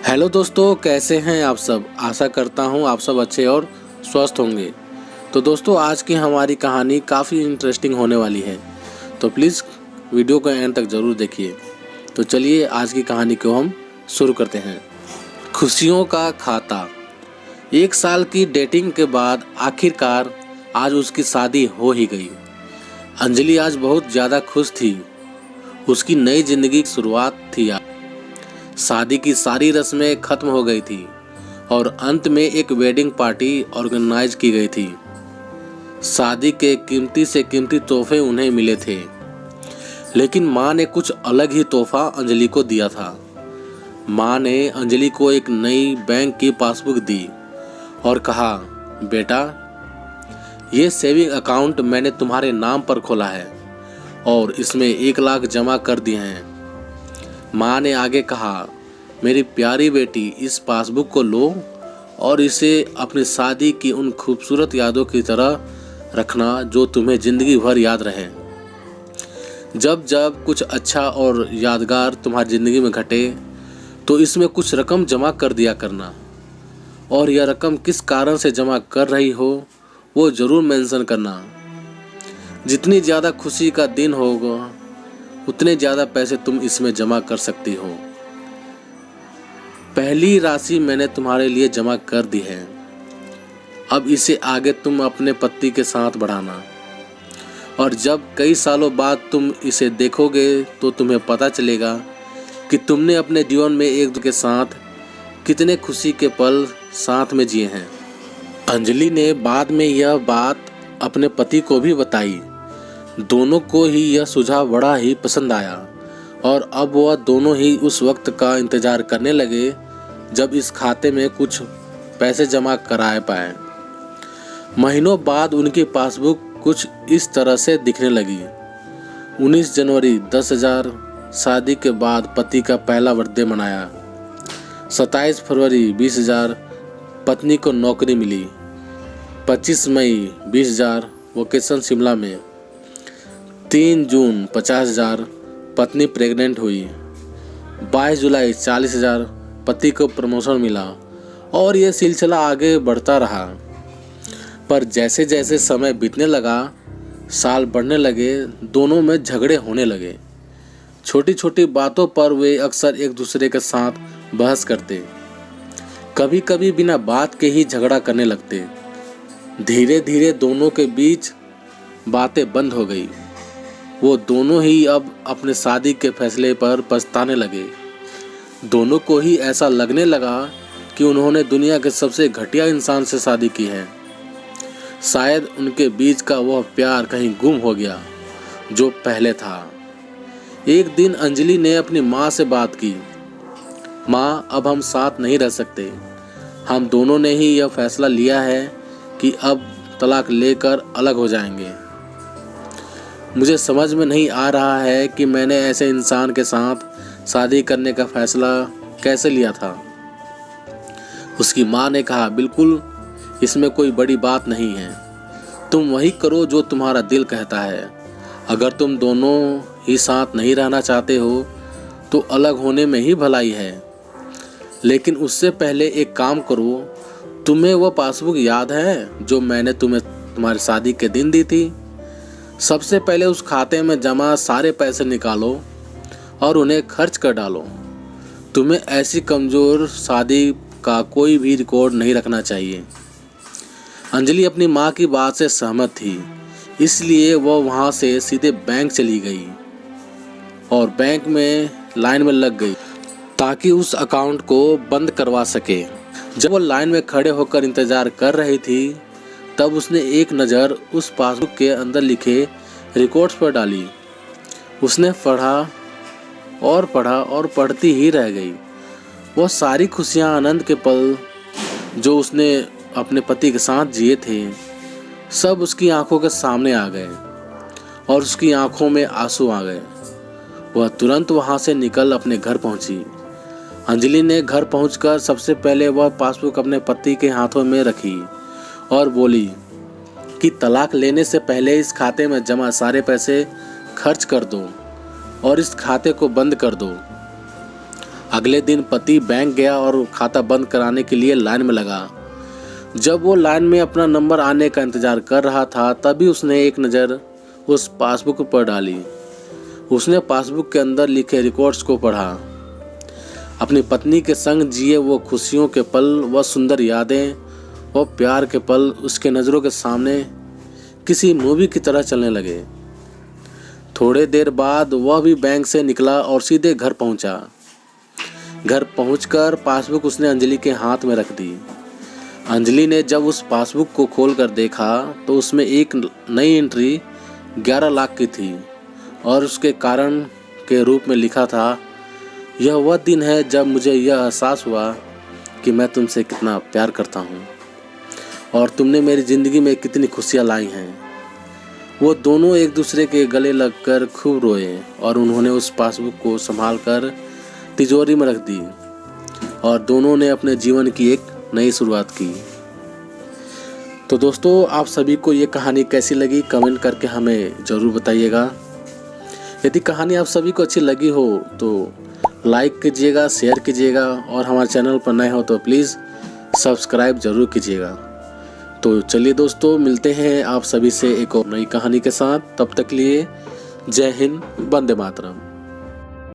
Hello दोस्तों, कैसे हैं आप सब। आशा करता हूं आप सब अच्छे और स्वस्थ होंगे। तो दोस्तों, आज की हमारी कहानी काफ़ी इंटरेस्टिंग होने वाली है, तो प्लीज़ वीडियो को एंड तक ज़रूर देखिए। तो चलिए आज की कहानी को हम शुरू करते हैं। खुशियों का खाता। 1 साल की डेटिंग के बाद आखिरकार आज उसकी शादी हो ही गई। अंजलि आज बहुत ज़्यादा खुश थी। उसकी नई ज़िंदगी की शुरुआत थी। शादी की सारी रस्में खत्म हो गई थी और अंत में एक वेडिंग पार्टी ऑर्गेनाइज की गई थी। शादी के कीमती से कीमती तोहफे उन्हें मिले थे, लेकिन माँ ने कुछ अलग ही तोहफा अंजलि को दिया था। माँ ने अंजलि को एक नई बैंक की पासबुक दी और कहा, बेटा, ये सेविंग अकाउंट मैंने तुम्हारे नाम पर खोला है और इसमें 1 लाख जमा कर दिए हैं। माँ ने आगे कहा, मेरी प्यारी बेटी, इस पासबुक को लो और इसे अपनी शादी की उन खूबसूरत यादों की तरह रखना जो तुम्हें ज़िंदगी भर याद रहे। जब जब कुछ अच्छा और यादगार तुम्हारी ज़िंदगी में घटे तो इसमें कुछ रकम जमा कर दिया करना, और यह रकम किस कारण से जमा कर रही हो वो ज़रूर मेंशन करना। जितनी ज़्यादा खुशी का दिन होगा उतने ज़्यादा पैसे तुम इसमें जमा कर सकती हो। पहली राशि मैंने तुम्हारे लिए जमा कर दी है, अब इसे आगे तुम अपने पति के साथ बढ़ाना, और जब कई सालों बाद तुम इसे देखोगे तो तुम्हें पता चलेगा कि तुमने अपने जीवन में एक दूसरे के साथ कितने खुशी के पल साथ में जिए हैं। अंजलि ने बाद में यह बात अपने पति को भी बताई। दोनों को ही यह सुझाव बड़ा ही पसंद आया और अब वह दोनों ही उस वक्त का इंतज़ार करने लगे जब इस खाते में कुछ पैसे जमा कराए पाए। महीनों बाद उनकी पासबुक कुछ इस तरह से दिखने लगी। 19 जनवरी 10,000 शादी के बाद पति का पहला बर्थडे मनाया। 27 फरवरी 20,000 पत्नी को नौकरी मिली। 25 मई 20,000 वोकेशन शिमला में। 3 जून 50,000 पत्नी प्रेग्नेंट हुई। 22 जुलाई 40,000 पति को प्रमोशन मिला, और यह सिलसिला आगे बढ़ता रहा। पर जैसे जैसे समय बीतने लगा, साल बढ़ने लगे, दोनों में झगड़े होने लगे। छोटी छोटी बातों पर वे अक्सर एक दूसरे के साथ बहस करते, कभी कभी बिना बात के ही झगड़ा करने लगते। धीरे धीरे दोनों के बीच बातें बंद हो गई। वो दोनों ही अब अपने शादी के फैसले पर पछताने लगे। दोनों को ही ऐसा लगने लगा कि उन्होंने दुनिया के सबसे घटिया इंसान से शादी की है। शायद उनके बीच का वह प्यार कहीं गुम हो गया जो पहले था। एक दिन अंजलि ने अपनी माँ से बात की। माँ, अब हम साथ नहीं रह सकते। हम दोनों ने ही यह फैसला लिया है कि अब तलाक लेकर अलग हो जाएंगे। मुझे समझ में नहीं आ रहा है कि मैंने ऐसे इंसान के साथ शादी करने का फैसला कैसे लिया था। उसकी माँ ने कहा, बिल्कुल, इसमें कोई बड़ी बात नहीं है। तुम वही करो जो तुम्हारा दिल कहता है। अगर तुम दोनों ही साथ नहीं रहना चाहते हो तो अलग होने में ही भलाई है। लेकिन उससे पहले एक काम करो। तुम्हें वो पासबुक याद है जो मैंने तुम्हें तुम्हारी शादी के दिन दी थी? सबसे पहले उस खाते में जमा सारे पैसे निकालो और उन्हें खर्च कर डालो। तुम्हें ऐसी कमज़ोर शादी का कोई भी रिकॉर्ड नहीं रखना चाहिए। अंजलि अपनी माँ की बात से सहमत थी, इसलिए वह वहाँ से सीधे बैंक चली गई और बैंक में लाइन में लग गई ताकि उस अकाउंट को बंद करवा सके। जब वो लाइन में खड़े होकर इंतज़ार कर रही थी, तब उसने एक नज़र उस पासबुक के अंदर लिखे रिकॉर्ड्स पर डाली। उसने पढ़ा और पढ़ती ही रह गई। वह सारी खुशियाँ, आनंद के पल जो उसने अपने पति के साथ जिए थे, सब उसकी आंखों के सामने आ गए और उसकी आंखों में आंसू आ गए। वह तुरंत वहाँ से निकल अपने घर पहुँची। अंजलि ने घर पहुँचकर सबसे पहले वह पासबुक अपने पति के हाथों में रखी और बोली कि तलाक लेने से पहले इस खाते में जमा सारे पैसे खर्च कर दो और इस खाते को बंद कर दो। अगले दिन पति बैंक गया और खाता बंद कराने के लिए लाइन में लगा। जब वो लाइन में अपना नंबर आने का इंतजार कर रहा था, तभी उसने एक नज़र उस पासबुक पर डाली। उसने पासबुक के अंदर लिखे रिकॉर्ड्स को पढ़ा। अपनी पत्नी के संग जिए वो खुशियों के पल, वह सुंदर यादें, वो प्यार के पल उसके नज़रों के सामने किसी मूवी की तरह चलने लगे। थोड़े देर बाद वह भी बैंक से निकला और सीधे घर पहुंचा। घर पहुंचकर पासबुक उसने अंजलि के हाथ में रख दी। अंजलि ने जब उस पासबुक को खोलकर देखा तो उसमें एक नई एंट्री 11 लाख की थी और उसके कारण के रूप में लिखा था, यह वह दिन है जब मुझे यह एहसास हुआ कि मैं तुमसे कितना प्यार करता हूँ और तुमने मेरी ज़िंदगी में कितनी खुशियाँ लाई हैं। वो दोनों एक दूसरे के गले लगकर खूब रोए और उन्होंने उस पासबुक को संभाल कर तिजोरी में रख दी और दोनों ने अपने जीवन की एक नई शुरुआत की। तो दोस्तों, आप सभी को ये कहानी कैसी लगी कमेंट करके हमें ज़रूर बताइएगा। यदि कहानी आप सभी को अच्छी लगी हो तो लाइक कीजिएगा, शेयर कीजिएगा और हमारे चैनल पर नए हो तो प्लीज़ सब्सक्राइब ज़रूर कीजिएगा। तो चलिए दोस्तों, मिलते हैं आप सभी से एक और नई कहानी के साथ। तब तक लिए जय हिंद, वंदे मातरम।